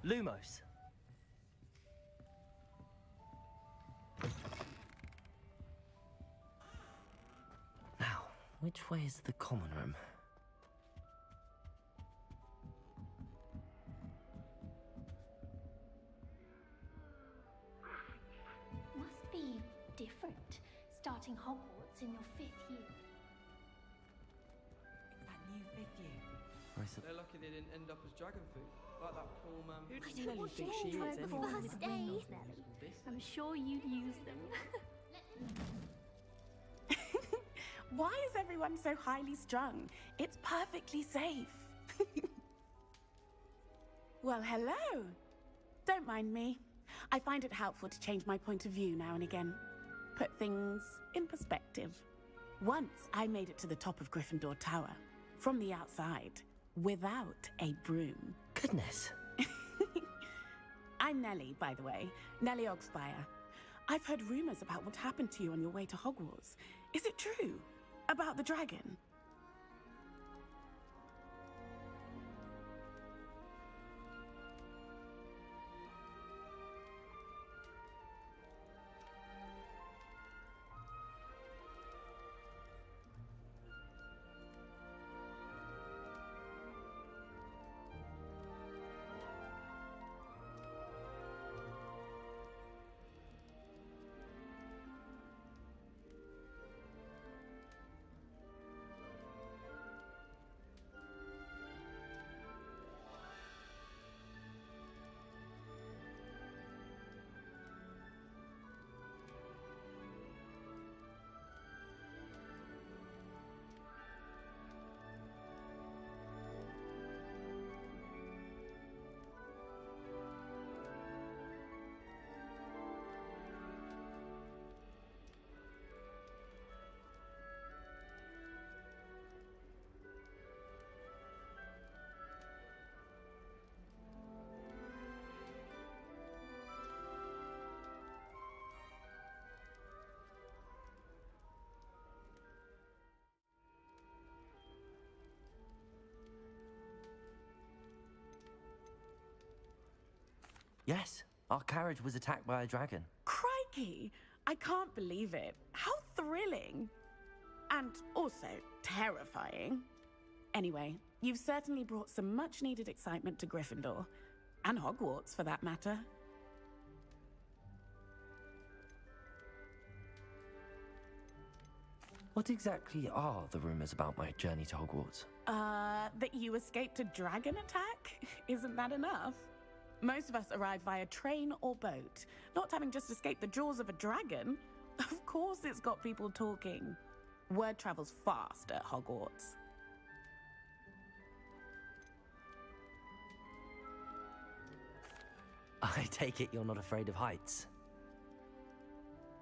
Lumos. Now, which way is the common room? Must be different, starting Hogwarts in your 5th year. It's that new 5th year. They're lucky they didn't end up as dragon food, like that poor man. Who does I don't Nelly want think to she try is it before anyway? first days, Nelly. I'm sure you'd use them. Why is everyone so highly strung? It's perfectly safe. Well, hello. Don't mind me. I find it helpful to change my point of view now and again. Put things in perspective. Once I made it to the top of Gryffindor Tower, from the outside, without a broom. Goodness. I'm Nellie, by the way. Nellie Ogspire. I've heard rumors about what happened to you on your way to Hogwarts. Is it true? About the dragon? Yes, our carriage was attacked by a dragon. Crikey! I can't believe it. How thrilling! And also terrifying. Anyway, you've certainly brought some much-needed excitement to Gryffindor. And Hogwarts, for that matter. What exactly are the rumors about my journey to Hogwarts? That you escaped a dragon attack? Isn't that enough? Most of us arrive via train or boat, not having just escaped the jaws of a dragon. Of course it's got people talking. Word travels fast at Hogwarts. I take it you're not afraid of heights.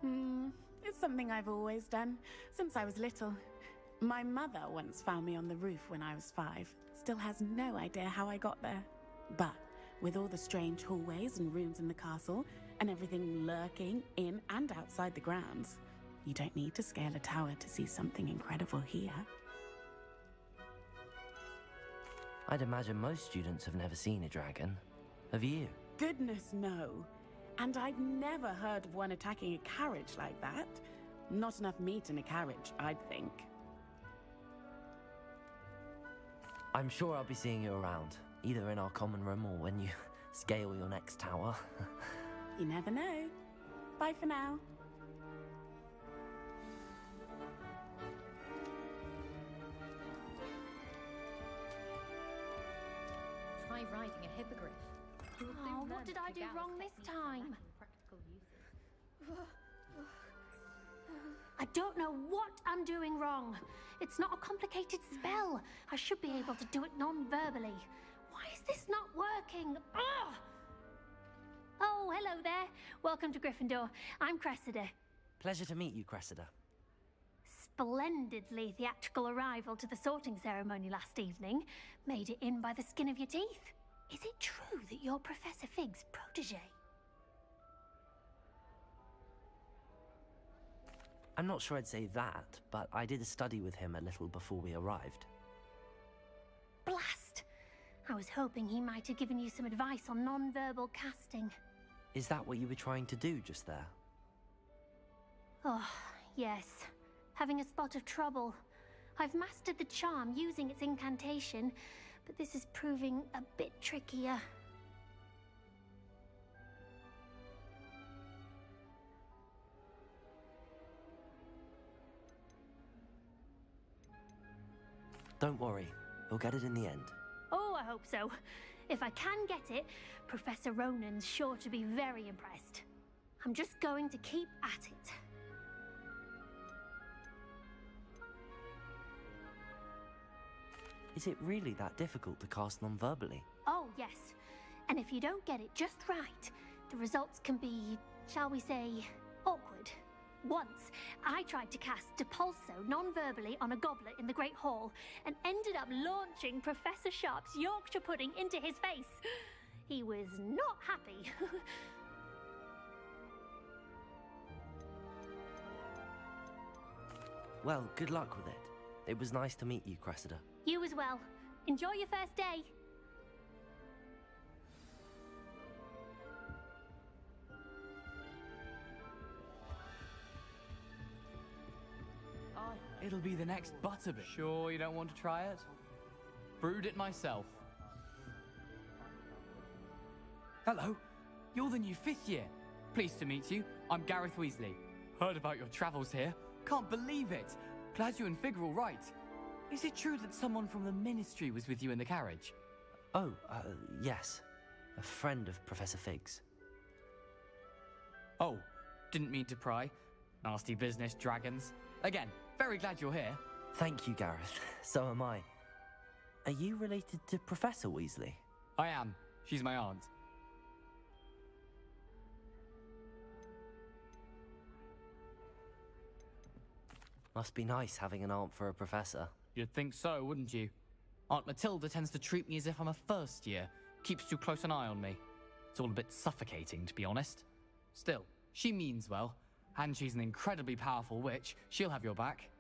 It's something I've always done, since I was little. My mother once found me on the roof when I was 5. Still has no idea how I got there. But with all the strange hallways and rooms in the castle, and everything lurking in and outside the grounds, you don't need to scale a tower to see something incredible here. I'd imagine most students have never seen a dragon. Have you? Goodness, no. And I've never heard of one attacking a carriage like that. Not enough meat in a carriage, I'd think. I'm sure I'll be seeing you around, either in our common room or when you scale your next tower. You never know. Bye for now. Try riding a hippogriff. You will soon Oh, learn what did I do Kigal's wrong this techniques for time? lacking practical uses. I don't know what I'm doing wrong. It's not a complicated spell. I should be able to do it non-verbally. Why is this not working? Ugh! Oh, hello there. Welcome to Gryffindor. I'm Cressida. Pleasure to meet you, Cressida. Splendidly theatrical arrival to the sorting ceremony last evening. Made it in by the skin of your teeth. Is it true that you're Professor Fig's protege? I'm not sure I'd say that, but I did a study with him a little before we arrived. Blast! I was hoping he might have given you some advice on non-verbal casting. Is that what you were trying to do just there? Oh, yes. Having a spot of trouble. I've mastered the charm using its incantation, but this is proving a bit trickier. Don't worry, you'll get it in the end. Oh, I hope so. If I can get it, Professor Ronan's sure to be very impressed. I'm just going to keep at it. Is it really that difficult to cast non-verbally? Oh, yes. And if you don't get it just right, the results can be, shall we say, awkward. Once, I tried to cast Depulso non-verbally on a goblet in the Great Hall and ended up launching Professor Sharp's Yorkshire pudding into his face. He was not happy. Well, good luck with it. It was nice to meet you, Cressida. You as well. Enjoy your first day. It'll be the next Butterbit. Sure you don't want to try it? Brewed it myself. Hello, you're the new 5th year. Pleased to meet you. I'm Gareth Weasley. Heard about your travels here. Can't believe it. Glad you and Fig are all right. Is it true that someone from the Ministry was with you in the carriage? Oh, yes. A friend of Professor Fig's. Oh, didn't mean to pry. Nasty business, dragons. Again, very glad you're here. Thank you, Gareth. So am I. Are you related to Professor Weasley? I am. She's my aunt. Must be nice having an aunt for a professor. You'd think so, wouldn't you? Aunt Matilda tends to treat me as if I'm a first year. Keeps too close an eye on me. It's all a bit suffocating, to be honest. Still, she means well. And she's an incredibly powerful witch. She'll have your back.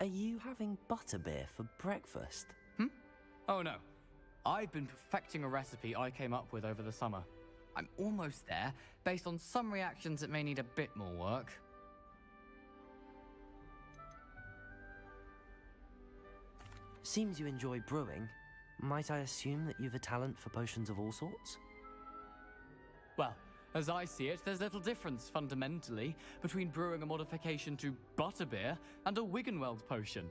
Are you having butterbeer for breakfast? Oh no. I've been perfecting a recipe I came up with over the summer. I'm almost there, based on some reactions that may need a bit more work. Seems you enjoy brewing. Might I assume that you've a talent for potions of all sorts? Well, as I see it, there's little difference, fundamentally, between brewing a modification to butterbeer and a Wiggenweld potion.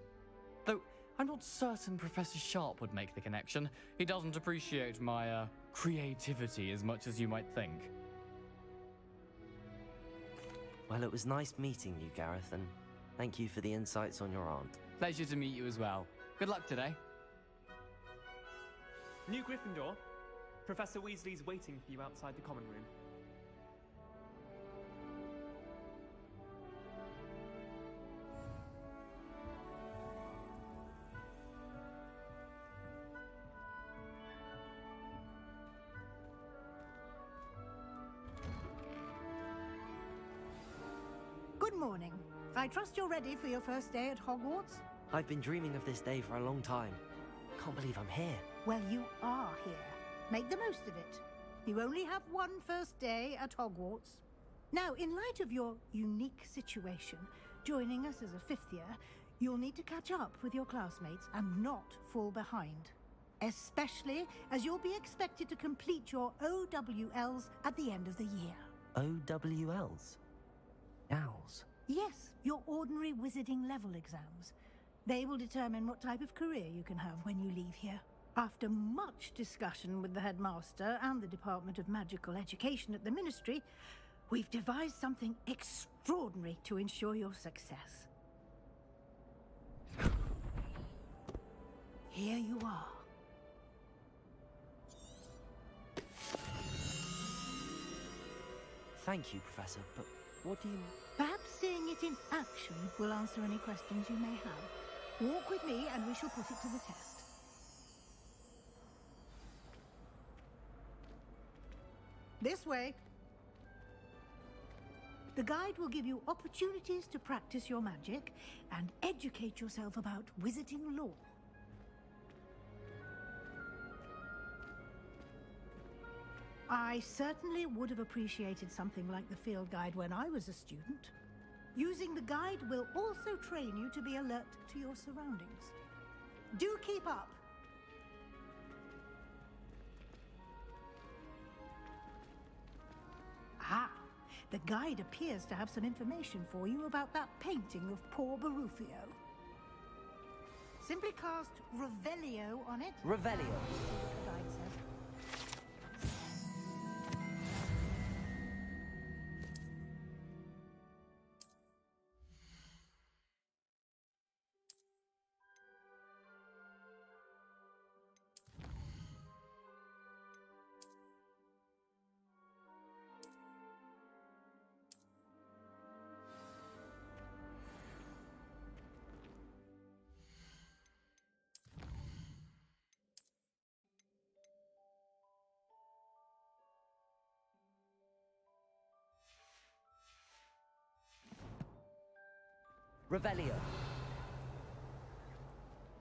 Though, I'm not certain Professor Sharp would make the connection. He doesn't appreciate my, creativity as much as you might think. Well, it was nice meeting you, Gareth, and thank you for the insights on your aunt. Pleasure to meet you as well. Good luck today. New Gryffindor, Professor Weasley's waiting for you outside the common room. Good morning. I trust you're ready for your first day at Hogwarts? I've been dreaming of this day for a long time. Can't believe I'm here. Well, you are here. Make the most of it. You only have one first day at Hogwarts. Now, in light of your unique situation, joining us as a 5th year, you'll need to catch up with your classmates and not fall behind. Especially as you'll be expected to complete your OWLs at the end of the year. OWLs? Owls? Yes, your ordinary wizarding level exams. They will determine what type of career you can have when you leave here. After much discussion with the headmaster and the Department of Magical Education at the Ministry, we've devised something extraordinary to ensure your success. Here you are. Thank you, Professor, but what do you... Perhaps seeing it in action will answer any questions you may have. Walk with me and we shall put it to the test. This way. The guide will give you opportunities to practice your magic and educate yourself about wizarding lore. I certainly would have appreciated something like the field guide when I was a student. Using the guide will also train you to be alert to your surroundings. Do keep up! Ah, the guide appears to have some information for you about that painting of poor Barufio. Simply cast Revelio on it. Revelio. The guide says. Revelio.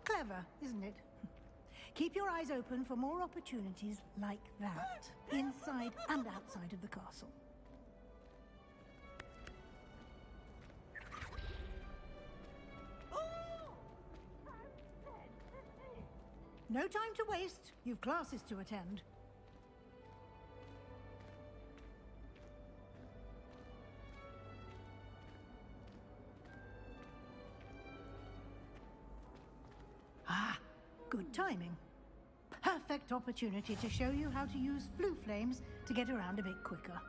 Clever, isn't it? Keep your eyes open for more opportunities like that, inside and outside of the castle. No time to waste. You've classes to attend. Ah, good timing. Perfect opportunity to show you how to use flue flames to get around a bit quicker.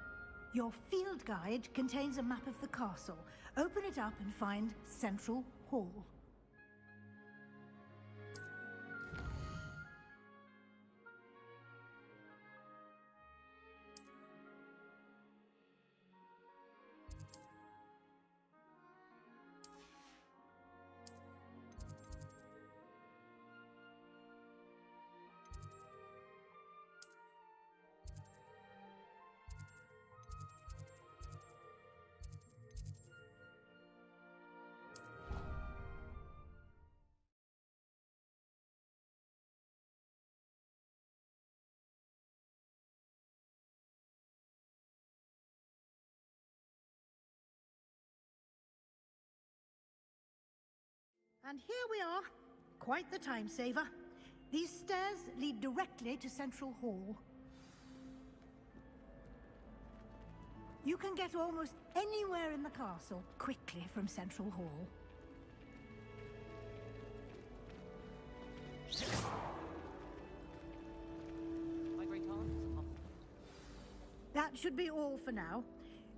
Your field guide contains a map of the castle. Open it up and find Central Hall. And here we are. Quite the time saver. These stairs lead directly to Central Hall. You can get almost anywhere in the castle quickly from Central Hall. My great aunt is a pumpkin. That should be all for now.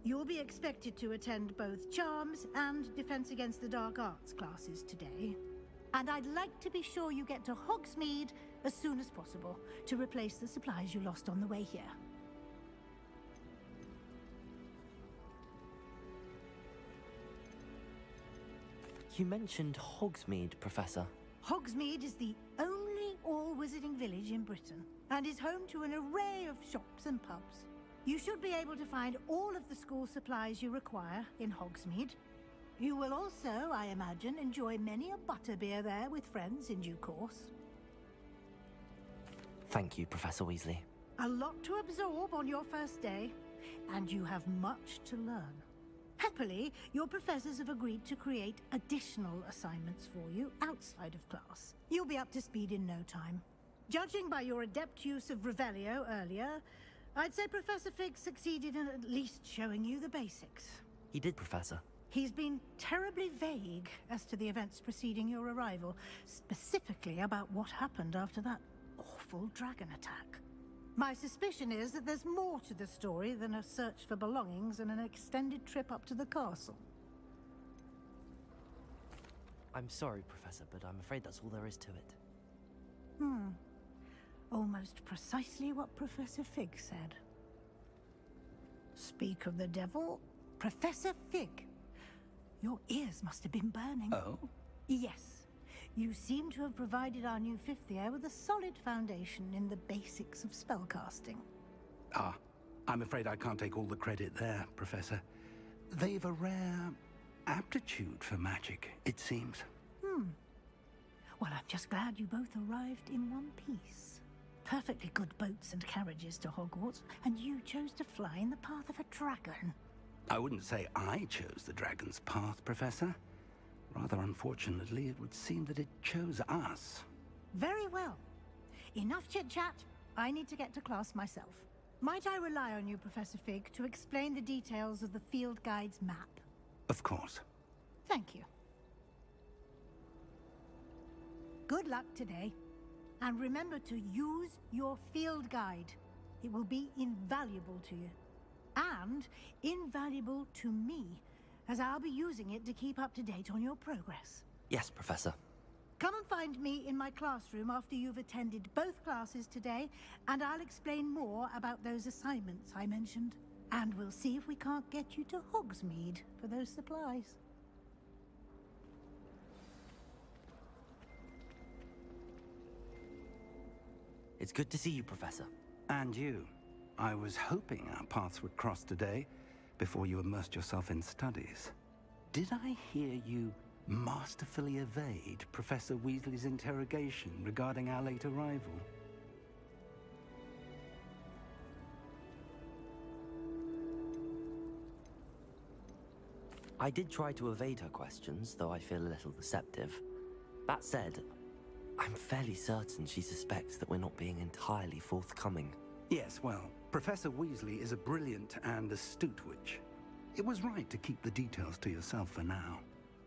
You'll be expected to attend both Charms and Defense Against the Dark Arts classes today. And I'd like to be sure you get to Hogsmeade as soon as possible to replace the supplies you lost on the way here. You mentioned Hogsmeade, Professor. Hogsmeade is the only all-wizarding village in Britain and is home to an array of shops and pubs. You should be able to find all of the school supplies you require in Hogsmeade. You will also, I imagine, enjoy many a butterbeer there with friends in due course. Thank you, Professor Weasley. A lot to absorb on your first day, and you have much to learn. Happily, your professors have agreed to create additional assignments for you outside of class. You'll be up to speed in no time. Judging by your adept use of Revelio earlier, I'd say Professor Fig succeeded in at least showing you the basics. He did, Professor. He's been terribly vague as to the events preceding your arrival, specifically about what happened after that awful dragon attack. My suspicion is that there's more to the story than a search for belongings and an extended trip up to the castle. I'm sorry, Professor, but I'm afraid that's all there is to it. Almost precisely what Professor Fig said. Speak of the devil, Professor Fig. Your ears must have been burning. Oh? Yes. You seem to have provided our new fifth year with a solid foundation in the basics of spellcasting. Ah, I'm afraid I can't take all the credit there, Professor. they've a rare aptitude for magic, it seems. Well, I'm just glad you both arrived in one piece. Perfectly good boats and carriages to Hogwarts, and you chose to fly in the path of a dragon. I wouldn't say I chose the dragon's path, Professor. Rather unfortunately, it would seem that it chose us. Very well. Enough chit-chat. I need to get to class myself. Might I rely on you, Professor Fig, to explain the details of the field guide's map? Of course. Thank you. Good luck today. And remember to use your field guide. It will be invaluable to you. And invaluable to me, as I'll be using it to keep up to date on your progress. Yes, Professor. Come and find me in my classroom after you've attended both classes today, and I'll explain more about those assignments I mentioned. And we'll see if we can't get you to Hogsmeade for those supplies. It's good to see you, Professor. And you. I was hoping our paths would cross today, before you immersed yourself in studies. Did I hear you masterfully evade Professor Weasley's interrogation regarding our late arrival? I did try to evade her questions, though I feel a little deceptive. That said, I'm fairly certain she suspects that we're not being entirely forthcoming. Yes, well, Professor Weasley is a brilliant and astute witch. It was right to keep the details to yourself for now.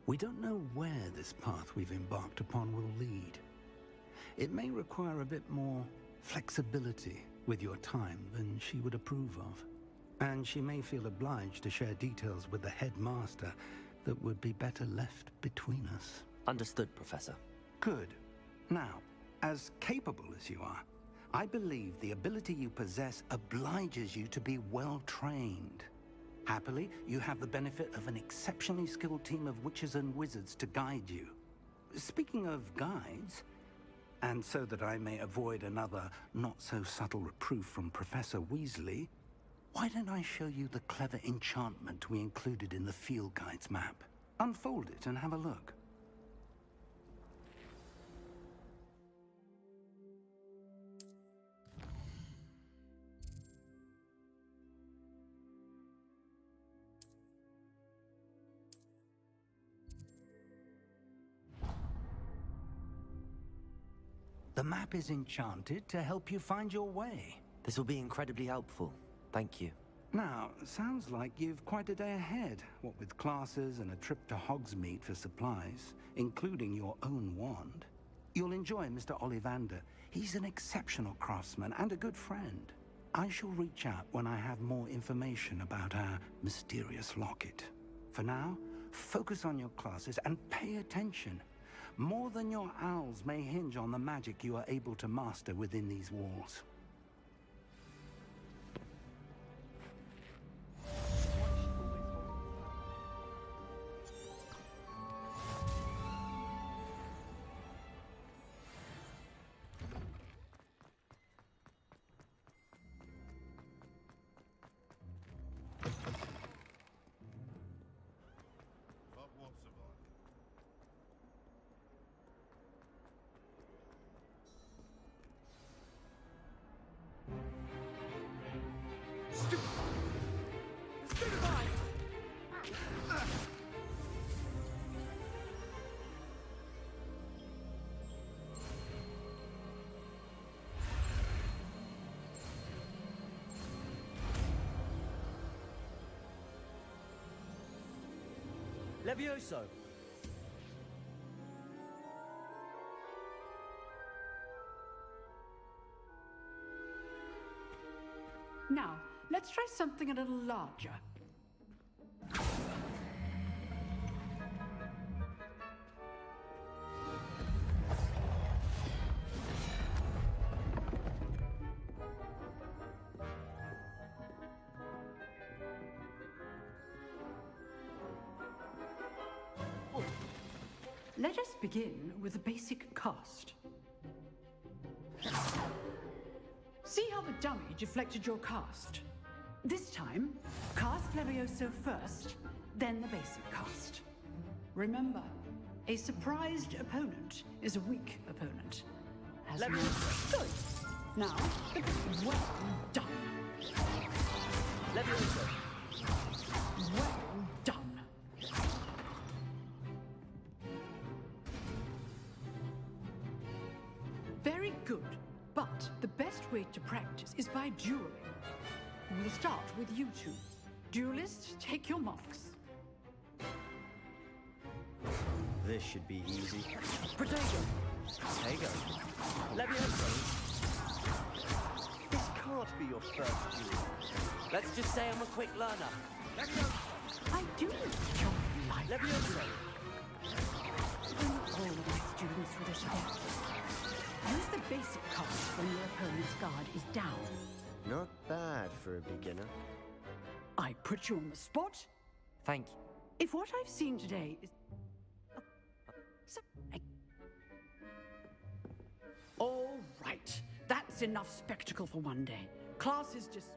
We don't know where this path we've embarked upon will lead. It may require a bit more flexibility with your time than she would approve of. And she may feel obliged to share details with the headmaster that would be better left between us. Understood, Professor. Good. Now, as capable as you are, I believe the ability you possess obliges you to be well trained. Happily, you have the benefit of an exceptionally skilled team of witches and wizards to guide you. Speaking of guides, and so that I may avoid another not-so-subtle reproof from Professor Weasley, why don't I show you the clever enchantment we included in the field guide's map? Unfold it and have a look. The map is enchanted to help you find your way. This will be incredibly helpful. Thank you. Now, sounds like you've quite a day ahead, what with classes and a trip to Hogsmeade for supplies, including your own wand. You'll enjoy Mr. Ollivander. He's an exceptional craftsman and a good friend. I shall reach out when I have more information about our mysterious locket. For now, focus on your classes and pay attention. More than your owls may hinge on the magic you are able to master within these walls. Levioso! Now, let's try something a little larger. Let us begin with the basic cast. See how the dummy deflected your cast? This time, cast Levioso first, then the basic cast. Remember, a surprised opponent is a weak opponent. As Let me- good. Now, well done. Levioso. Well done. Very good. But the best way to practice is by dueling. We'll start with you two. Duelists, take your marks. This should be easy. Protego. Protego. Levioso. This can't be your first duel. Let's just say I'm a quick learner. I do enjoy life. Levioso. Bring all of my students for this event. Use the basic cast when your opponent's guard is down. Not bad for a beginner. I put you on the spot. Thank you. If what I've seen today is... All right. That's enough spectacle for one day. Class is just...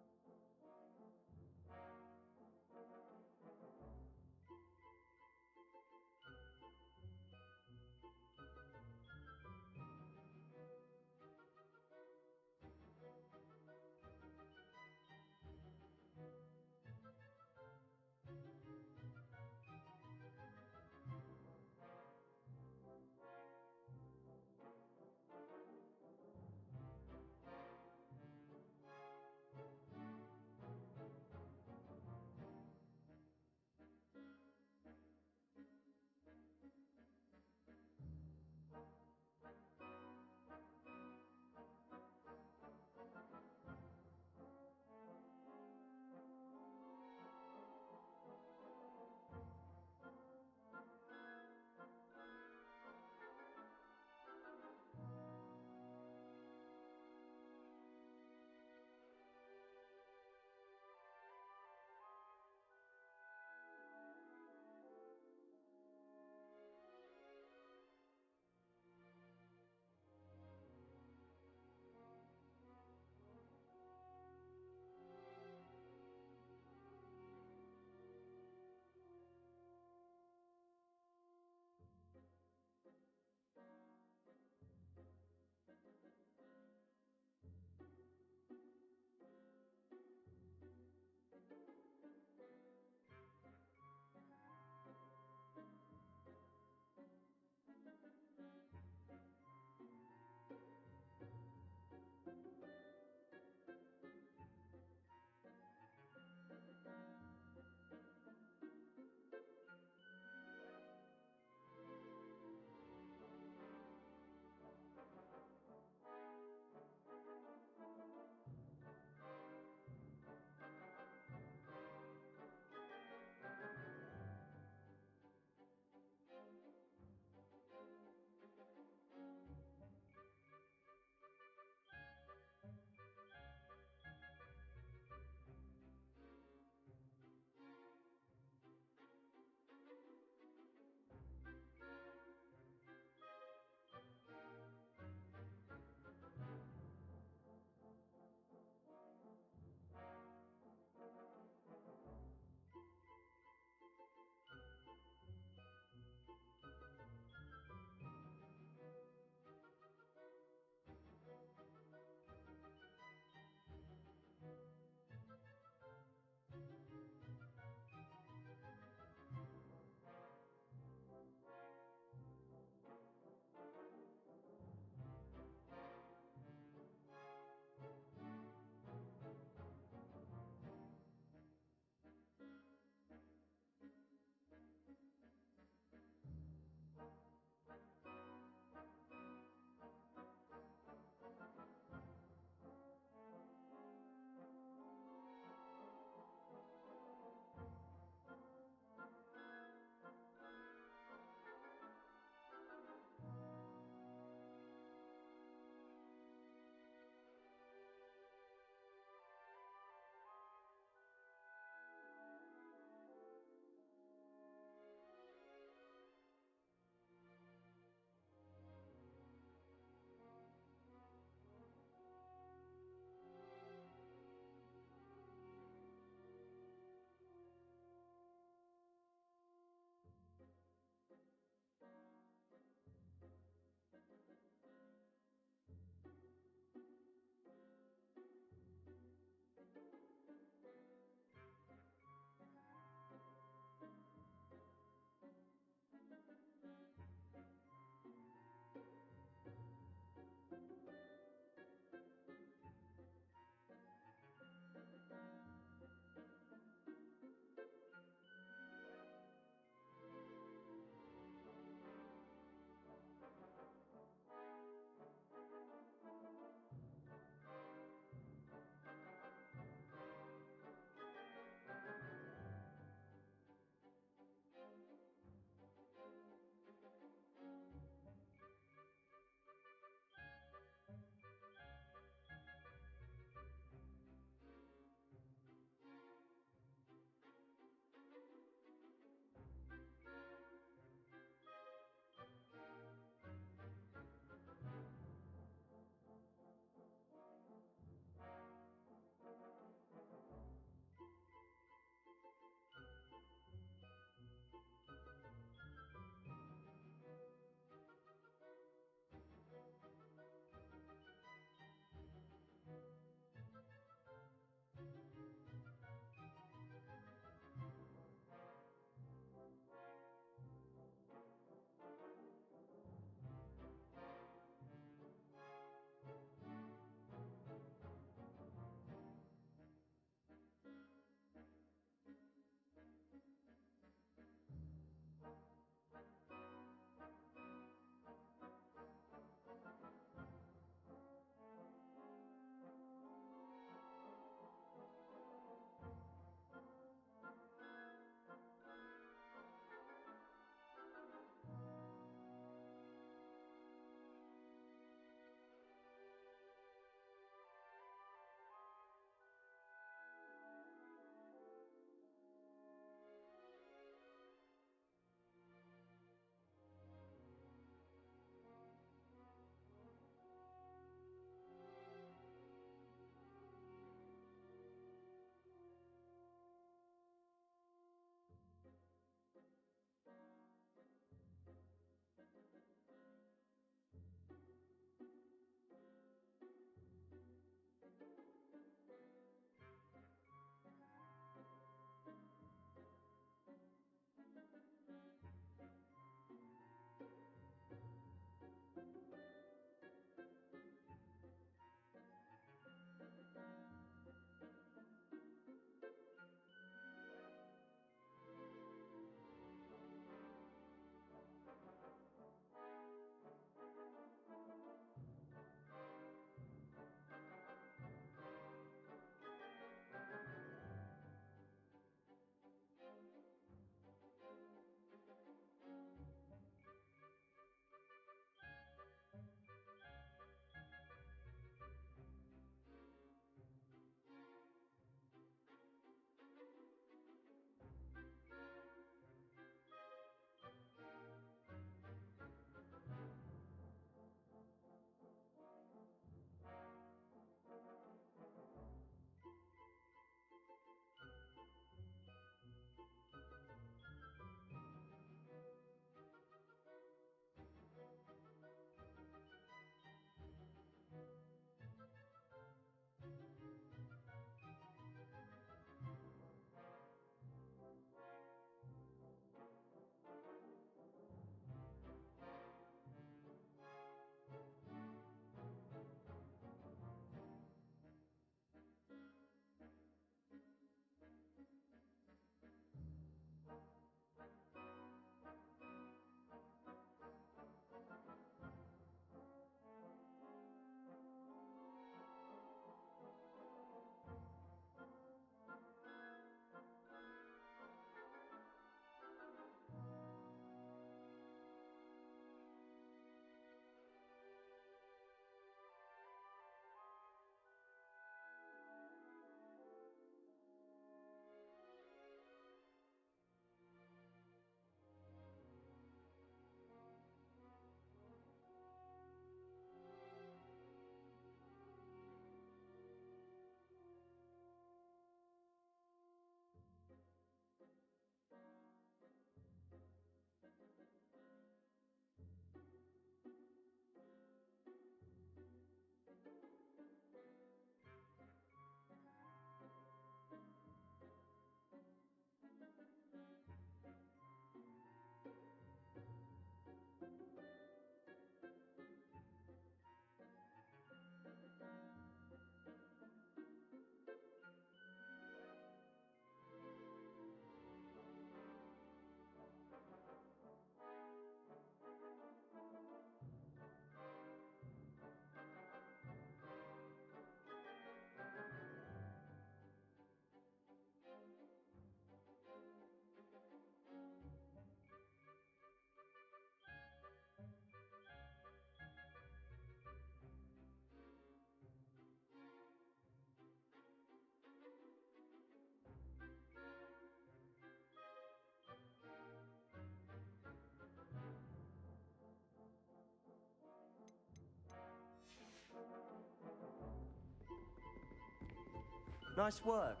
Nice work.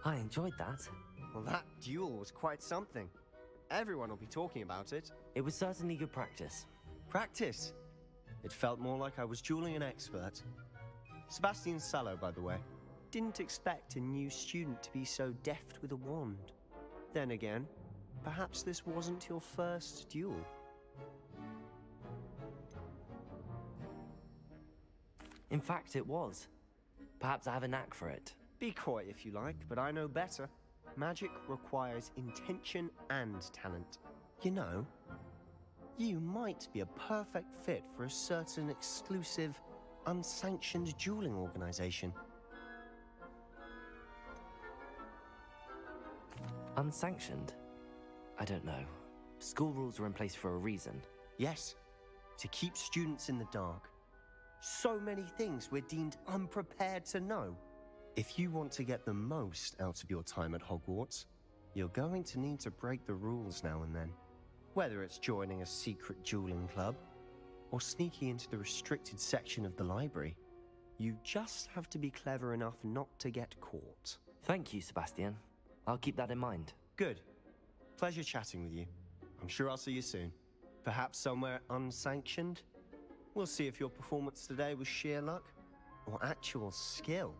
I enjoyed that. Well, that duel was quite something. Everyone will be talking about it. It was certainly good practice. Practice? It felt more like I was dueling an expert. Sebastian Sallow, by the way. Didn't expect a new student to be so deft with a wand. Then again, perhaps this wasn't your first duel. In fact, it was. Perhaps I have a knack for it. Be coy if you like, but I know better. Magic requires intention and talent. You know, you might be a perfect fit for a certain exclusive, unsanctioned dueling organization. Unsanctioned? I don't know. School rules are in place for a reason. Yes, to keep students in the dark. So many things we're deemed unprepared to know. If you want to get the most out of your time at Hogwarts, you're going to need to break the rules now and then. Whether it's joining a secret dueling club, or sneaking into the restricted section of the library, you just have to be clever enough not to get caught. Thank you, Sebastian. I'll keep that in mind. Good. Pleasure chatting with you. I'm sure I'll see you soon. Perhaps somewhere unsanctioned? We'll see if your performance today was sheer luck or actual skill.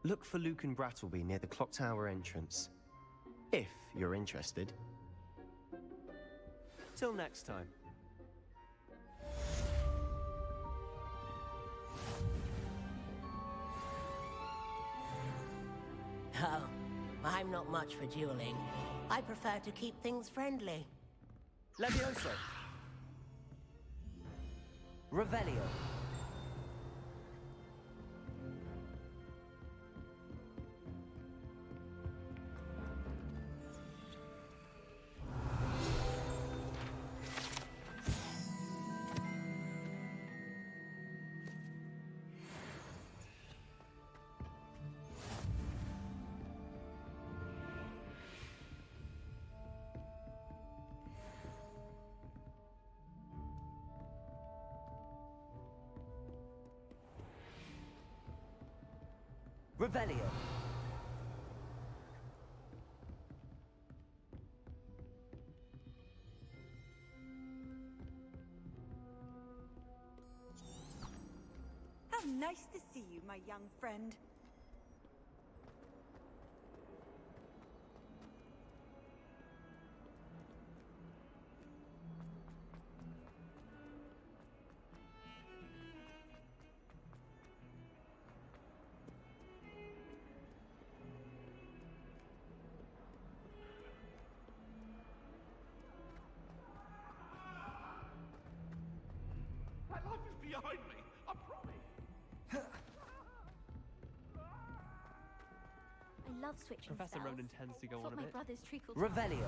Look for Luke and Brattleby near the clock tower entrance, if you're interested. Till next time. Oh, I'm not much for dueling. I prefer to keep things friendly. Levioso. Revelio. Revelio. How nice to see you, my young friend. My life is behind me, I promise. I love switching Professor spells. Ronan tends to go on a my bit. brother's treacle. Revelio.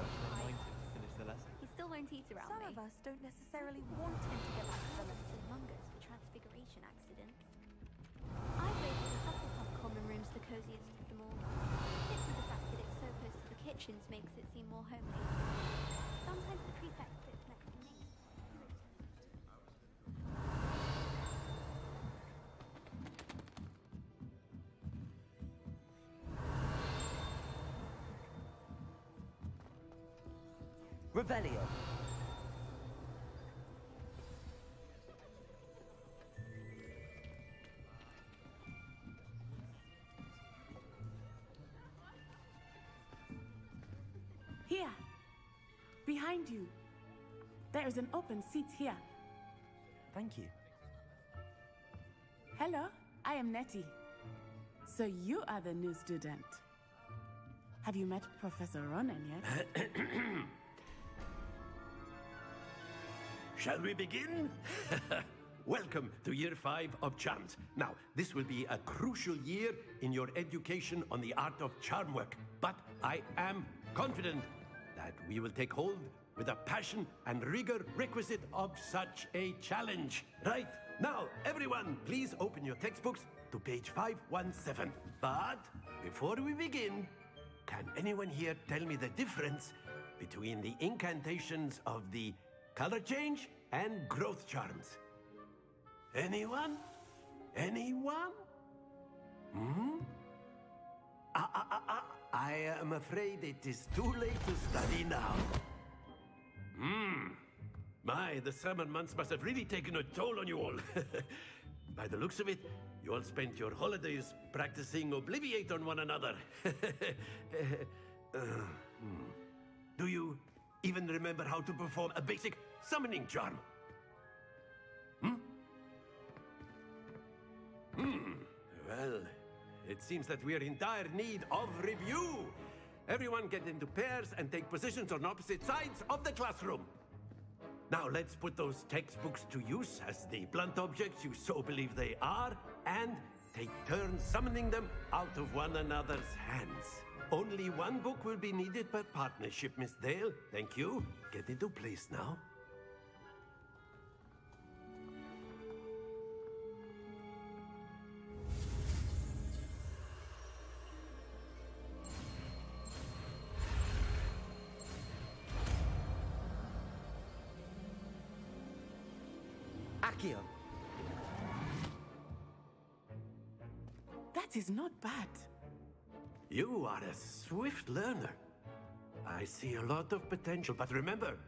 Finish the lesson. He still won't eat around Some me. of us don't necessarily want him to go back to the lesson. Among us for transfiguration accidents. I rated the Hufflepuff common rooms the coziest of them all. Fits with the fact that it's so close to the kitchens makes it seem more homely. Sometimes the prefect sits next to me. Revelio. Here. Behind you. There is an open seat here. Thank you. Hello, I am Nettie. So you are the new student. Have you met Professor Ronan yet? Shall we begin? Welcome to Year 5 of Charms. Now, this will be a crucial year in your education on the art of charm work. But I am confident that we will take hold with the passion and rigor requisite of such a challenge. Right, now, everyone, please open your textbooks to page 517. But before we begin, can anyone here tell me the difference between the incantations of the color change and growth charms? Anyone? Anyone? I am afraid it is too late to study now. My, the summer months must have really taken a toll on you all. By the looks of it, you all spent your holidays practicing Obliviate on one another. Do you even remember how to perform a basic summoning charm? Well, it seems that we are in dire need of review. Everyone get into pairs and take positions on opposite sides of the classroom. Now let's put those textbooks to use as the blunt objects you so believe they are, and take turns summoning them out of one another's hands. Only one book will be needed per partnership, Miss Dale. Thank you. Get into place now. Accio. That is not bad. You are a swift learner. I see a lot of potential, but remember,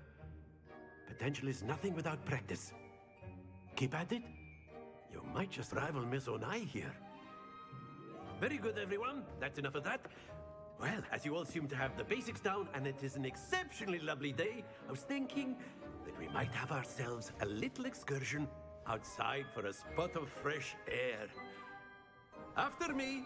potential is nothing without practice. Keep at it. You might just rival Miss Onai here. Very good, everyone. That's enough of that. Well, as you all seem to have the basics down, and it is an exceptionally lovely day, I was thinking that we might have ourselves a little excursion outside for a spot of fresh air. After me.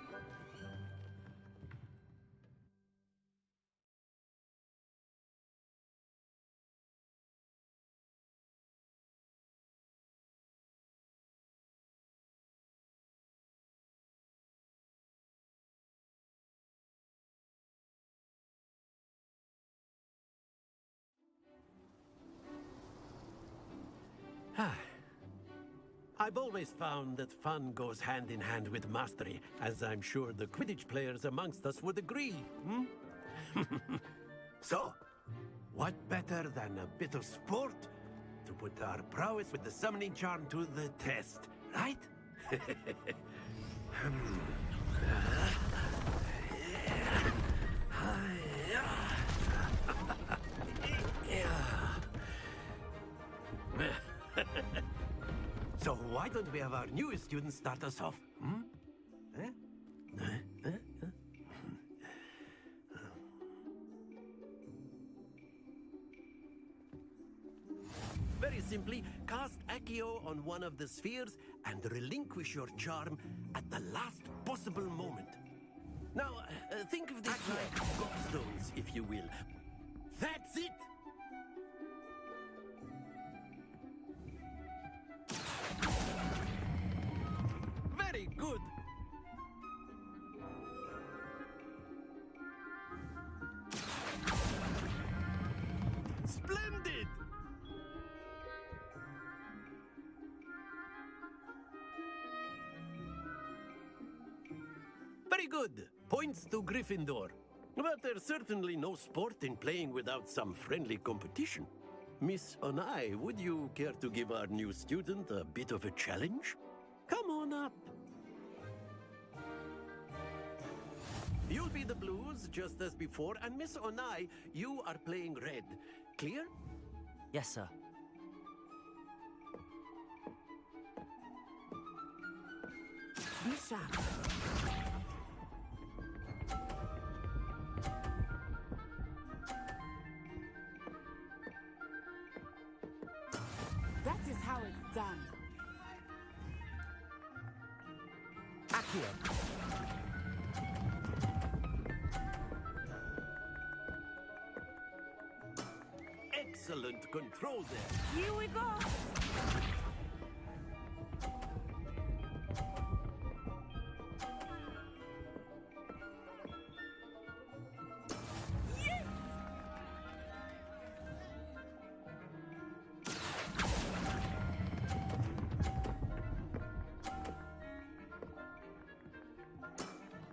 I've always found that fun goes hand in hand with mastery, as I'm sure the Quidditch players amongst us would agree. So, what better than a bit of sport to put our prowess with the summoning charm to the test, right? So why don't we have our newest student start us off? Very simply, cast Accio on one of the spheres and relinquish your charm at the last possible moment. Now, think of this like gobstones, if you will. That's it! Very good! Splendid! Very good. Points to Gryffindor. But there's certainly no sport in playing without some friendly competition. Miss Onai, would you care to give our new student a bit of a challenge? Come on up. You'll be the blues, just as before, and Miss Onai, you are playing red. Clear? Yes, sir. Be sharp. done. Accio. Excellent control there. Here we go.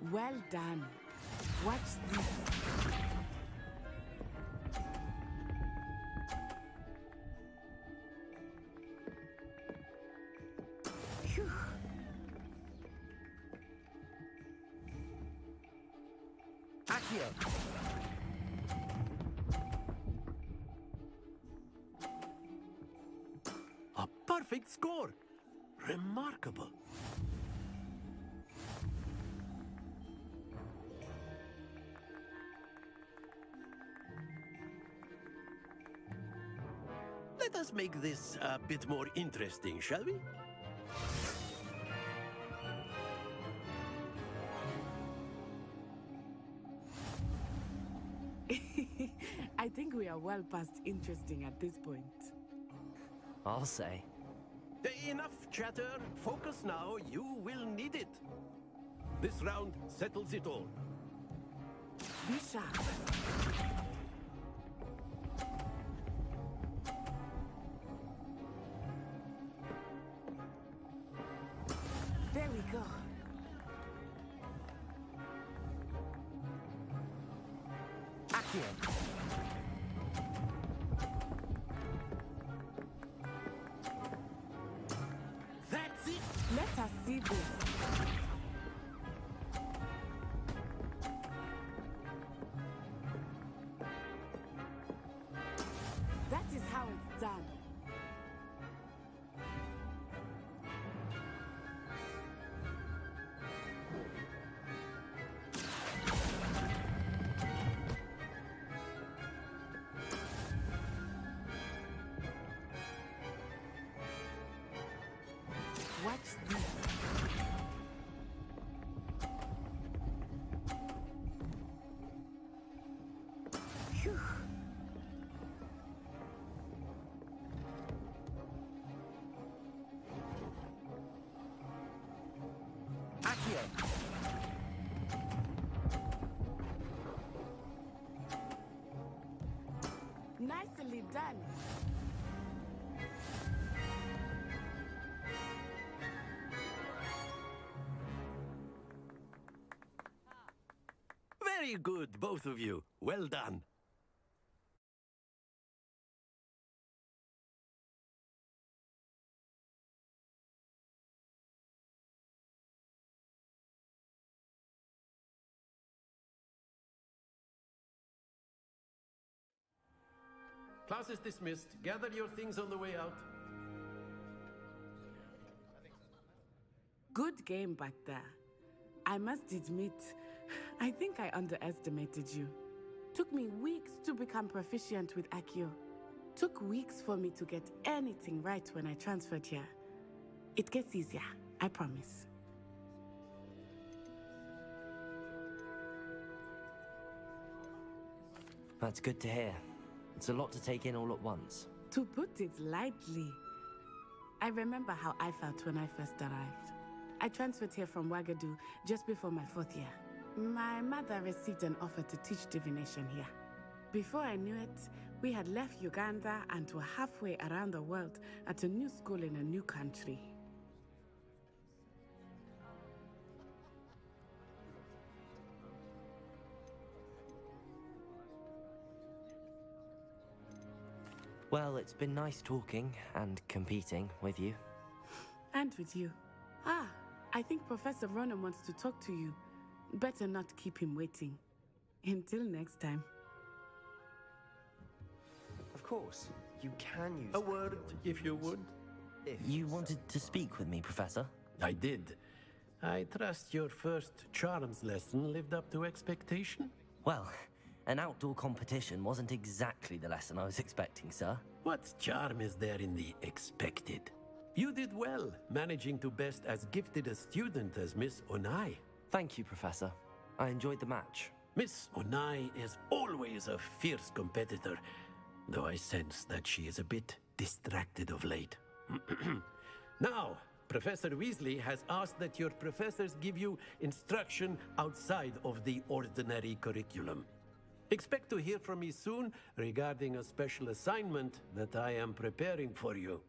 Well done. Watch this. Phew. Accio. A perfect score. Remarkable. Let us make this a bit more interesting, shall we? I think we are well past interesting at this point. I'll say. Enough chatter. Focus now. You will need it. This round settles it all. Be sharp. There we go. Accio. That's it. Let us see this. That is how it's done. Watch this. Phew. Accio. Nicely done. Very good, both of you. Well done. Class is dismissed. Gather your things on the way out. Good game back there. I must admit, I think I underestimated you. Took me weeks to become proficient with Accio. Took weeks for me to get anything right when I transferred here. It gets easier, I promise. That's good to hear. It's a lot to take in all at once. To put it lightly, I remember how I felt when I first arrived. I transferred here from YogDhir just before my 4th year. My mother received an offer to teach divination here. Before I knew it, we had left Uganda and were halfway around the world at a new school in a new country. Well, it's been nice talking and competing with you. And with you. Ah, I think Professor Ronan wants to talk to you. Better not keep him waiting. Until next time. Of course, you can use A word, if you would. You wanted to speak with me, Professor? I did. I trust your first charms lesson lived up to expectation? Well, an outdoor competition wasn't exactly the lesson I was expecting, sir. What charm is there in the expected? You did well, managing to best as gifted a student as Miss Onai. Thank you, Professor. I enjoyed the match. Miss Onai is always a fierce competitor, though I sense that she is a bit distracted of late. Now, Professor Weasley has asked that your professors give you instruction outside of the ordinary curriculum. Expect to hear from me soon regarding a special assignment that I am preparing for you.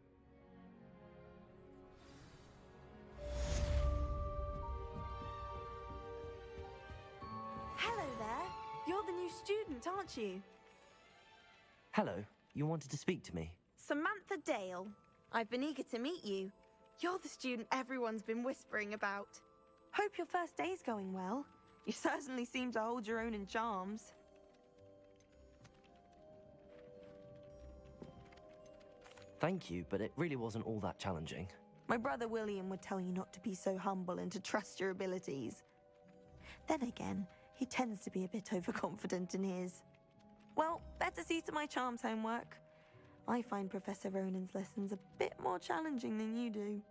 Hello there. You're the new student, aren't you? Hello, you wanted to speak to me? Samantha Dale. I've been eager to meet you. You're the student everyone's been whispering about. Hope your first day's going well. You certainly seem to hold your own in charms. Thank you, but it really wasn't all that challenging. My brother William would tell you not to be so humble and to trust your abilities. Then again, he tends to be a bit overconfident in his. Well, better see to my charms homework. I find Professor Ronan's lessons a bit more challenging than you do.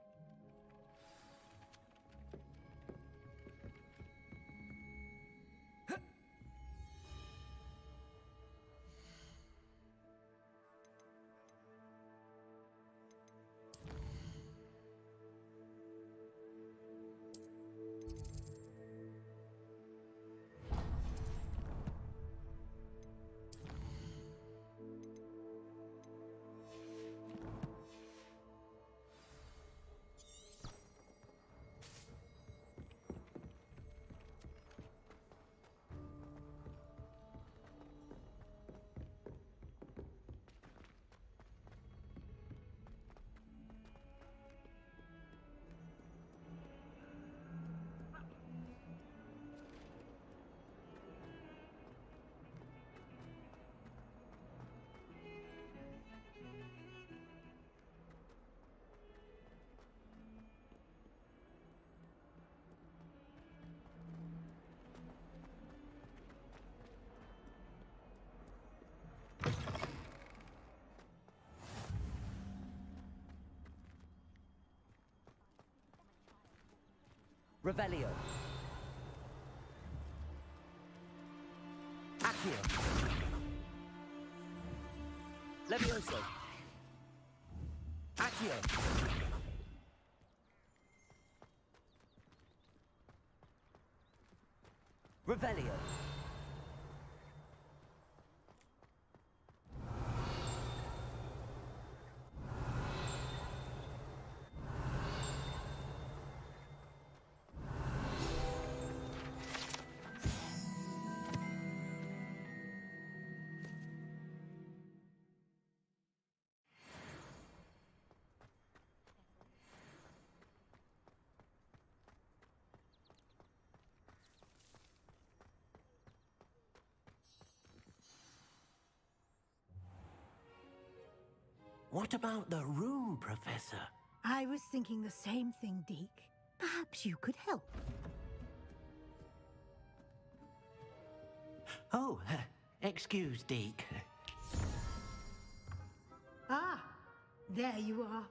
Revelio. Accio. Levioso. Accio. Revelio. What about the room, Professor? I was thinking the same thing, Deke. Perhaps you could help. Oh, excuse, Deke. Ah, there you are.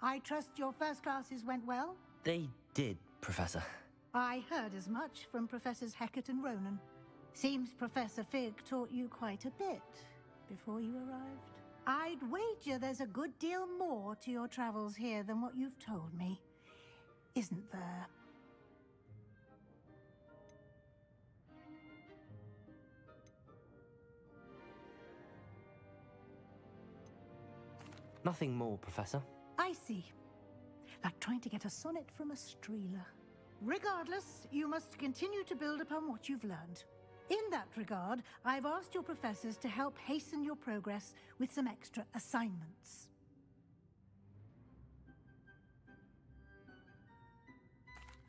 I trust your first classes went well? They did, Professor. I heard as much from Professors Hecat and Ronan. Seems Professor Fig taught you quite a bit before you arrived. I'd wager there's a good deal more to your travels here than what you've told me. Isn't there? Nothing more, Professor. I see. Like trying to get a sonnet from a streeler. Regardless, you must continue to build upon what you've learned. In that regard, I've asked your professors to help hasten your progress with some extra assignments.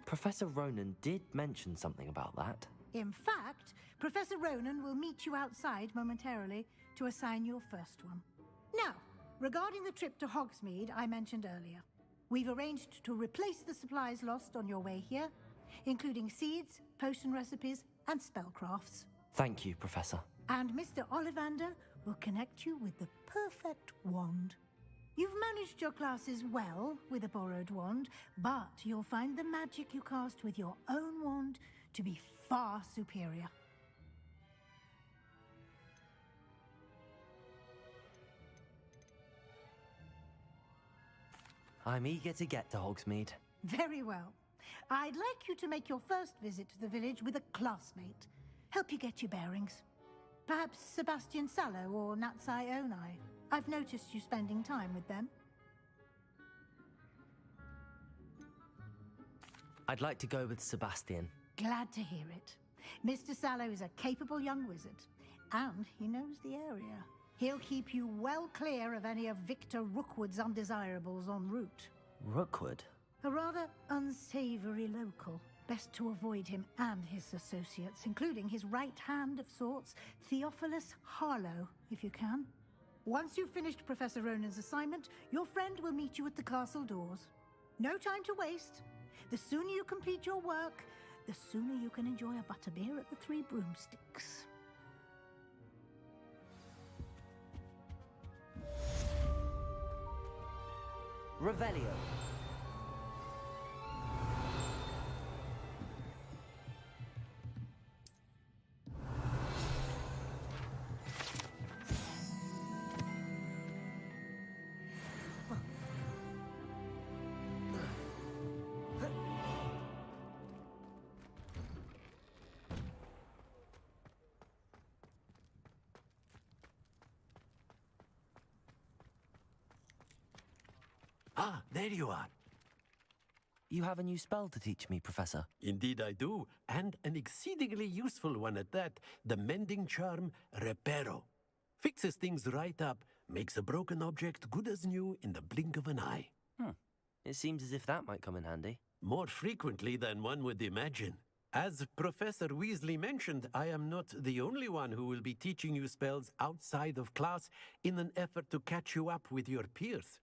Professor Ronan did mention something about that. In fact, Professor Ronan will meet you outside momentarily to assign your first one. Now, regarding the trip to Hogsmeade I mentioned earlier, we've arranged to replace the supplies lost on your way here, including seeds, potion recipes, and spellcrafts. Thank you, Professor. And Mr. Ollivander will connect you with the perfect wand. You've managed your classes well with a borrowed wand, but you'll find the magic you cast with your own wand to be far superior. I'm eager to get to Hogsmeade. Very well. I'd like you to make your first visit to the village with a classmate. Help you get your bearings. Perhaps Sebastian Sallow or Natsai Onai. I've noticed you spending time with them. I'd like to go with Sebastian. Glad to hear it. Mr. Sallow is a capable young wizard, and he knows the area. He'll keep you well clear of any of Victor Rookwood's undesirables en route. Rookwood? A rather unsavory local. Best to avoid him and his associates, including his right hand of sorts, Theophilus Harlow, if you can. Once you've finished Professor Ronan's assignment, your friend will meet you at the castle doors. No time to waste. The sooner you complete your work, the sooner you can enjoy a butterbeer at the Three Broomsticks. Revelio. Ah, there you are. You have a new spell to teach me, Professor. Indeed I do, and an exceedingly useful one at that. The mending charm, Reparo. Fixes things right up, makes a broken object good as new in the blink of an eye. It seems as if that might come in handy. More frequently than one would imagine. As Professor Weasley mentioned, I am not the only one who will be teaching you spells outside of class in an effort to catch you up with your peers.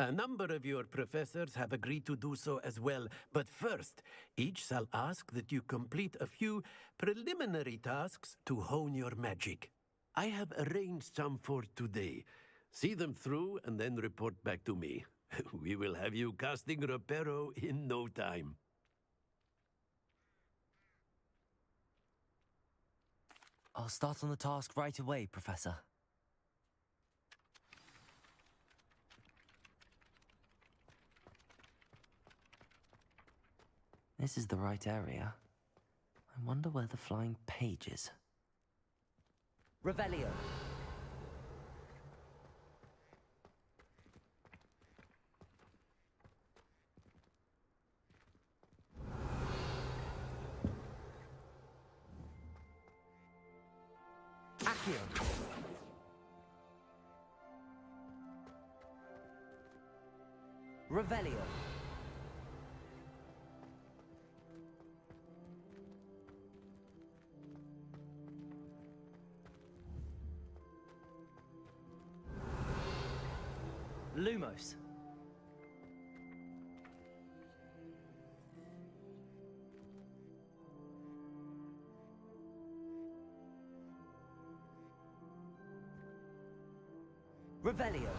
A number of your professors have agreed to do so as well, but first, each shall ask that you complete a few preliminary tasks to hone your magic. I have arranged some for today. See them through and then report back to me. We will have you casting Reparo in no time. I'll start on the task right away, Professor. This is the right area. I wonder where the flying page is. Revelio. Accio. Revelio. Lumos. Revelio.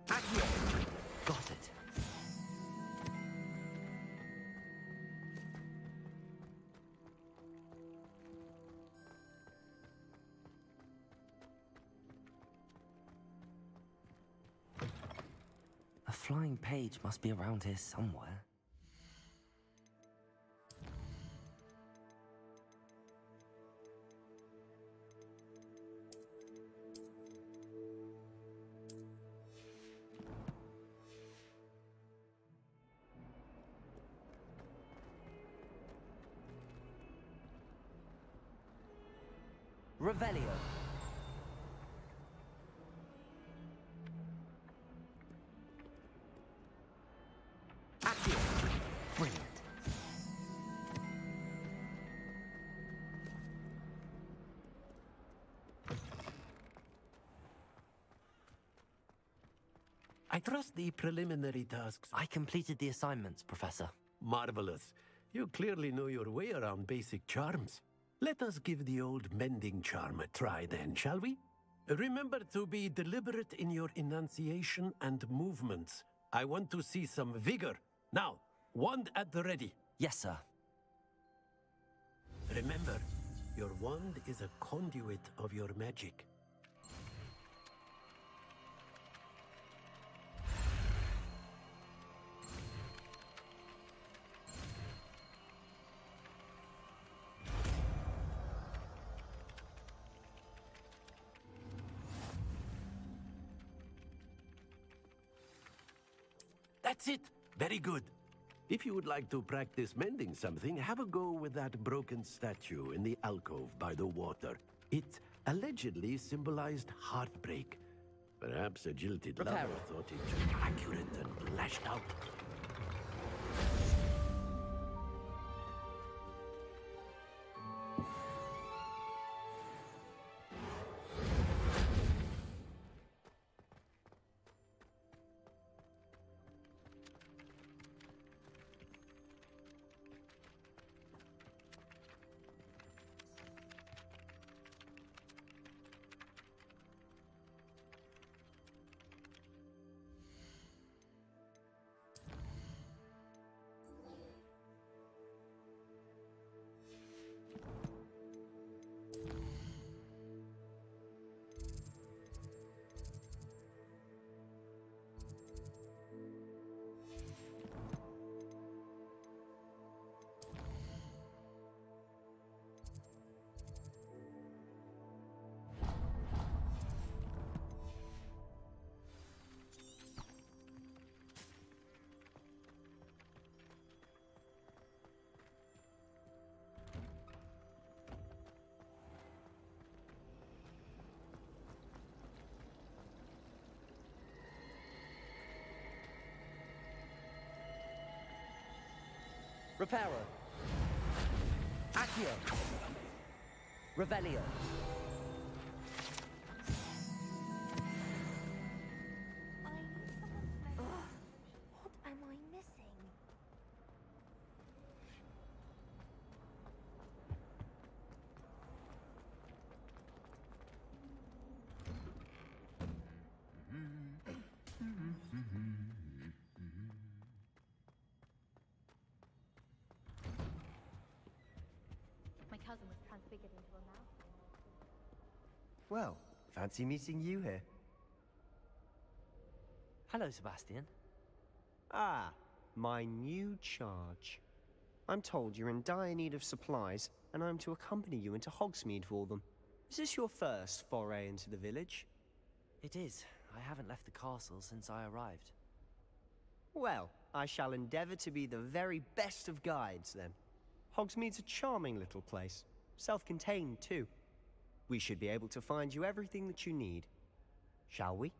Accio. Got it. A flying page must be around here somewhere. Revelio. Accio. Brilliant. I trust the preliminary tasks. I completed the assignments, Professor. Marvelous. You clearly know your way around basic charms. Let us give the old mending charm a try then, shall we? Remember to be deliberate in your enunciation and movements. I want to see some vigor. Now, wand at the ready. Yes, sir. Remember, your wand is a conduit of your magic. That's it. Very good. If you would like to practice mending something, have a go with that broken statue in the alcove by the water. It allegedly symbolized heartbreak. Perhaps a jilted lover thought it too accurate and lashed out. Reparo. Accio. Revelio. What am I missing? My cousin was transfigured into a mouse. Well, fancy meeting you here. Hello, Sebastian. Ah, my new charge. I'm told you're in dire need of supplies, and I'm to accompany you into Hogsmeade for them. Is this your first foray into the village? It is. I haven't left the castle since I arrived. Well, I shall endeavor to be the very best of guides, then. Hogsmeade's a charming little place. Self-contained, too. We should be able to find you everything that you need. Shall we?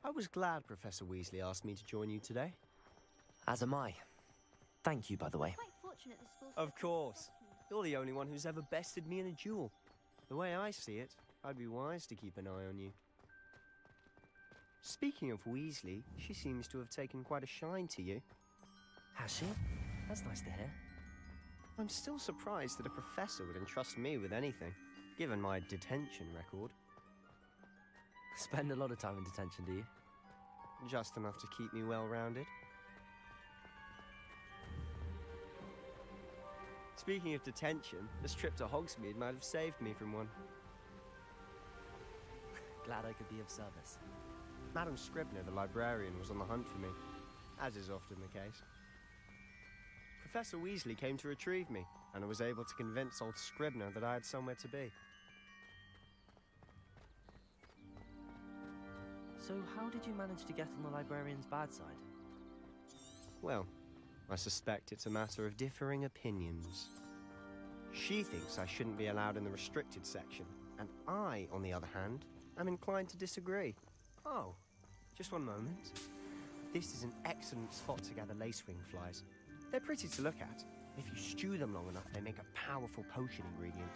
I was glad Professor Weasley asked me to join you today. As am I. Thank you, by the way. Quite fortunate the school's Of course. You're the only one who's ever bested me in a duel. The way I see it, I'd be wise to keep an eye on you. Speaking of Weasley, she seems to have taken quite a shine to you. Has she? That's nice to hear. I'm still surprised that a professor would entrust me with anything, given my detention record. Spend a lot of time in detention, do you? Just enough to keep me well-rounded. Speaking of detention, this trip to Hogsmeade might have saved me from one. Glad I could be of service. Madam Scribner, the librarian, was on the hunt for me, as is often the case. Professor Weasley came to retrieve me, and I was able to convince old Scribner that I had somewhere to be. So how did you manage to get on the librarian's bad side? Well, I suspect it's a matter of differing opinions. She thinks I shouldn't be allowed in the restricted section, and I, on the other hand, am inclined to disagree. Oh, just one moment. This is an excellent spot to gather lacewing flies. They're pretty to look at. If you stew them long enough, they make a powerful potion ingredient.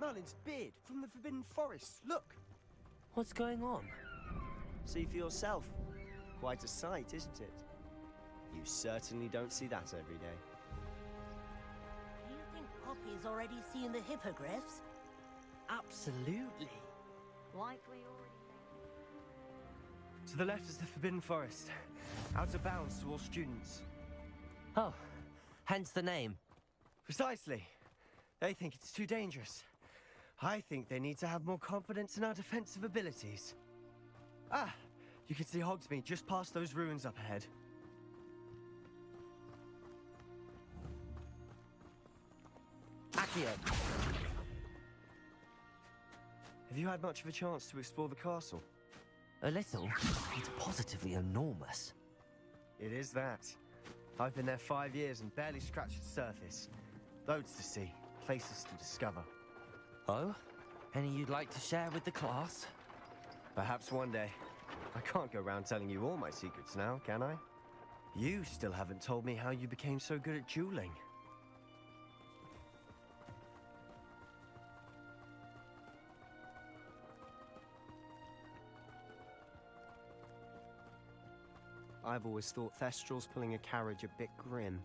Merlin's beard from the Forbidden Forest. Look! What's going on? See for yourself. Quite a sight, isn't it? You certainly don't see that every day. Do you think Poppy's already seen the hippogriffs? Absolutely. Likely already. To the left is the Forbidden Forest. Out of bounds to all students. Oh, hence the name. Precisely. They think it's too dangerous. I think they need to have more confidence in our defensive abilities. Ah, you can see Hogsmeade just past those ruins up ahead. Accio. Have you had much of a chance to explore the castle? A little. It's positively enormous. It is that. I've been there 5 years and barely scratched the surface. Loads to see, places to discover. Oh? Any you'd like to share with the class? Perhaps one day. I can't go around telling you all my secrets now, can I? You still haven't told me how you became so good at dueling. I've always thought Thestrals pulling a carriage a bit grim.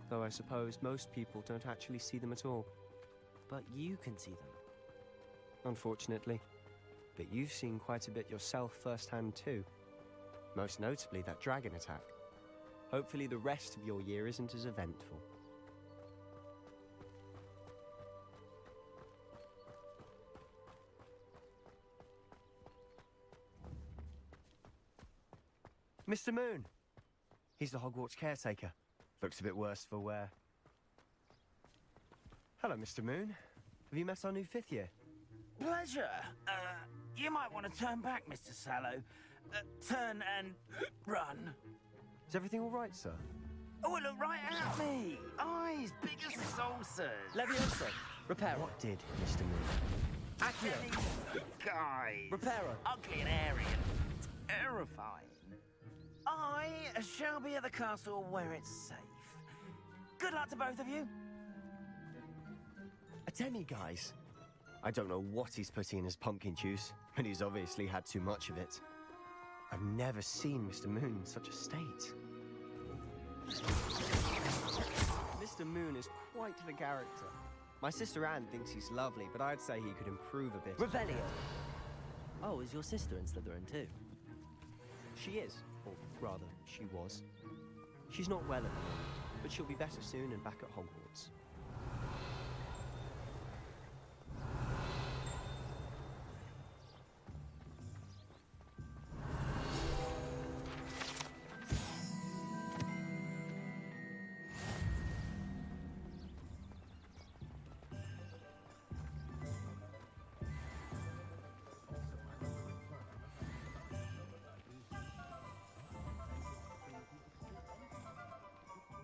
Though I suppose most people don't actually see them at all. But you can see them. Unfortunately. But you've seen quite a bit yourself firsthand too. Most notably that dragon attack. Hopefully the rest of your year isn't as eventful. Mr. Moon! He's the Hogwarts caretaker. Looks a bit worse for wear. Hello, Mr. Moon. Have you met our new 5th year? Pleasure. You might want to turn back, Mr. Sallow. Turn and run. Is everything all right, sir? Oh, look right at me. Eyes big as saucers. Levioso. Reparo. What did, Mr. Moon? Accio. Guys. Reparo. Ugly and airy and terrifying. I shall be at the castle where it's safe. Good luck to both of you. A demi, guys. I don't know what he's putting in his pumpkin juice, but he's obviously had too much of it. I've never seen Mr. Moon in such a state. Mr. Moon is quite the character. My sister Anne thinks he's lovely, but I'd say he could improve a bit. Revelio. Oh, is your sister in Slytherin too? She is, or rather, she was. She's not well at the moment, but she'll be better soon and back at Hogwarts.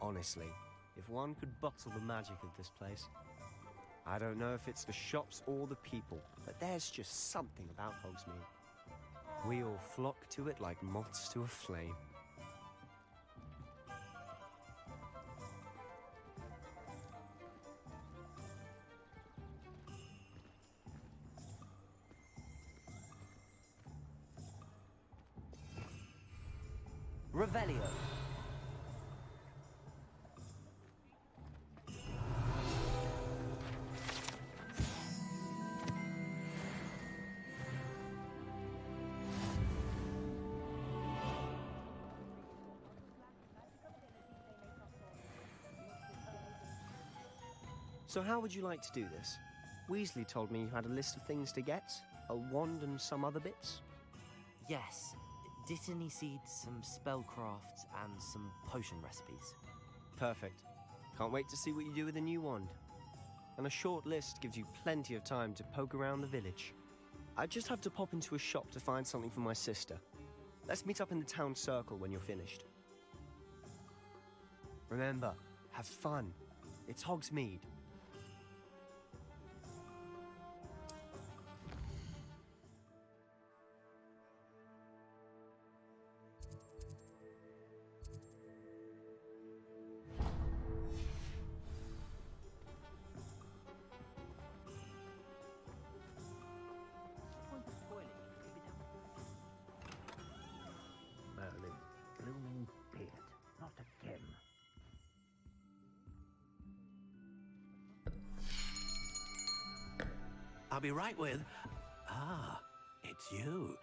Honestly, if one could bottle the magic of this place. I don't know if it's the shops or the people, but there's just something about Hogsmeade. We all flock to it like moths to a flame. Revelio. So how would you like to do this? Weasley told me you had a list of things to get, a wand and some other bits. Yes. Dittany seeds, some spellcrafts, and some potion recipes. Perfect. Can't wait to see what you do with the new wand. And a short list gives you plenty of time to poke around the village. I just have to pop into a shop to find something for my sister. Let's meet up in the town circle when you're finished. Remember, have fun. It's Hogsmeade. Merlin, blooming beard, not again. I'll be right with... Ah, it's you.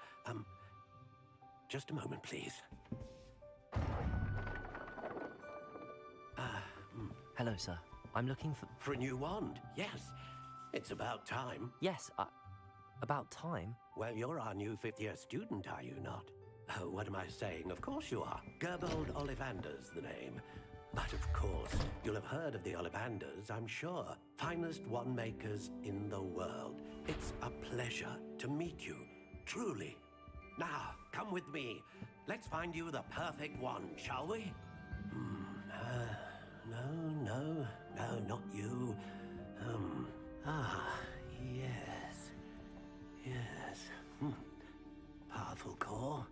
Just a moment, please. Hello, sir. I'm looking for... For a new wand, yes. It's about time. Yes, about time? Well, you're our new fifth-year student, are you not? Oh, what am I saying? Of course you are. Gerbold Ollivander's the name. But of course, you'll have heard of the Ollivanders, I'm sure. Finest wand makers in the world. It's a pleasure to meet you, truly. Now, come with me. Let's find you the perfect wand, shall we? No, not you. Yes. Powerful core.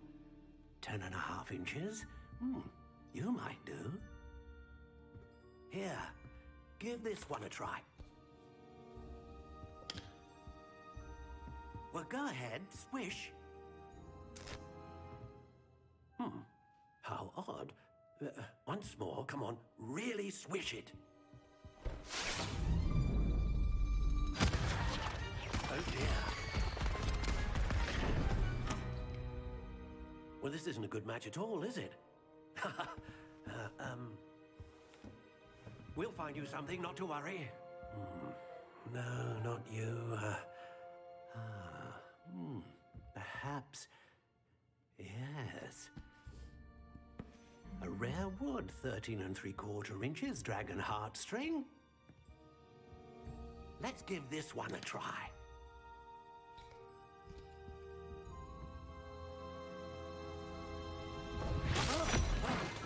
10.5 inches. You might do. Here, give this one a try. Well, go ahead, swish. How odd. Once more, come on, really swish it. Oh dear. Well, this isn't a good match at all, is it? We'll find you something, not to worry. No, not you. Perhaps. Yes. A rare wood, 13 3/4 inches, dragon heartstring. Let's give this one a try.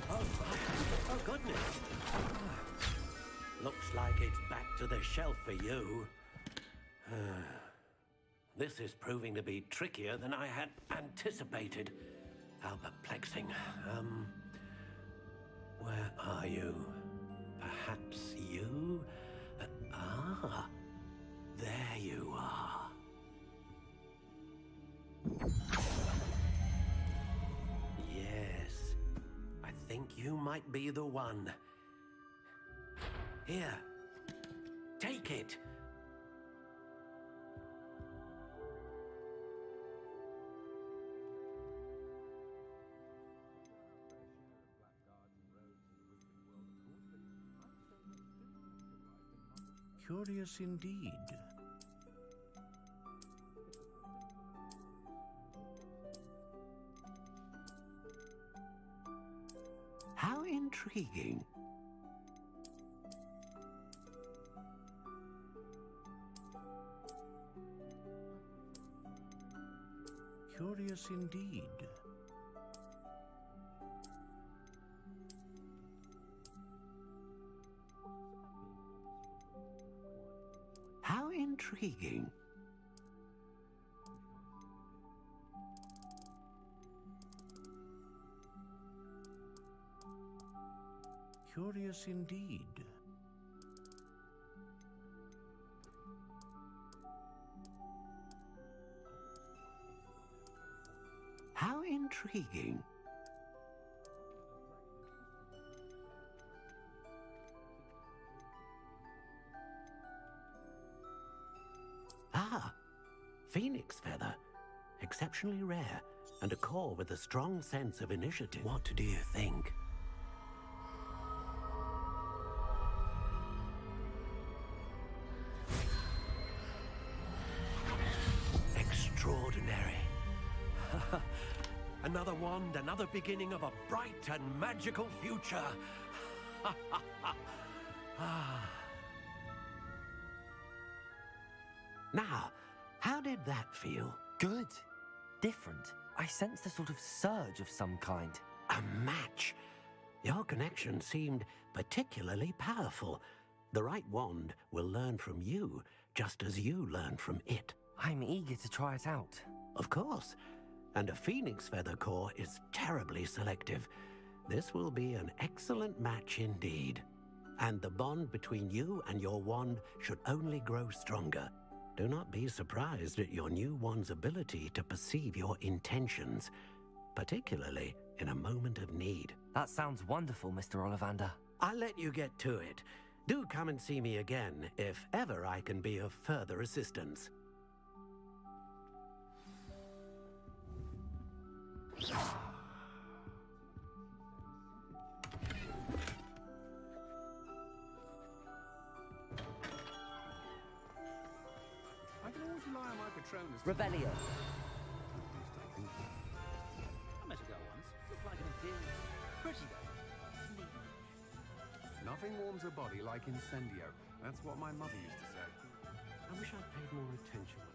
Oh, goodness. Looks like it's back to the shelf for you. This is proving to be trickier than I had anticipated. How perplexing. Where are you? Perhaps you? There you are. Yes, I think you might be the one. Here, take it. Curious indeed. How intriguing. Curious indeed. How intriguing. Curious indeed. How intriguing. Phoenix feather. Exceptionally rare, and a core with a strong sense of initiative. What do you think? Another wand, another beginning of a bright and magical future. Now, how did that feel? Good. Different. I sensed a sort of surge of some kind. A match. Your connection seemed particularly powerful. The right wand will learn from you, just as you learn from it. I'm eager to try it out. Of course. And a phoenix feather core is terribly selective. This will be an excellent match indeed. And the bond between you and your wand should only grow stronger. Do not be surprised at your new wand's ability to perceive your intentions, particularly in a moment of need. That sounds wonderful, Mr. Ollivander. I'll let you get to it. Do come and see me again if ever I can be of further assistance. I can always rely on my Patronus. Revelio. I met a girl once. Looked like an inferior. Pretty though. Nothing warms a body like incendio. That's what my mother used to say. I wish I'd paid more attention when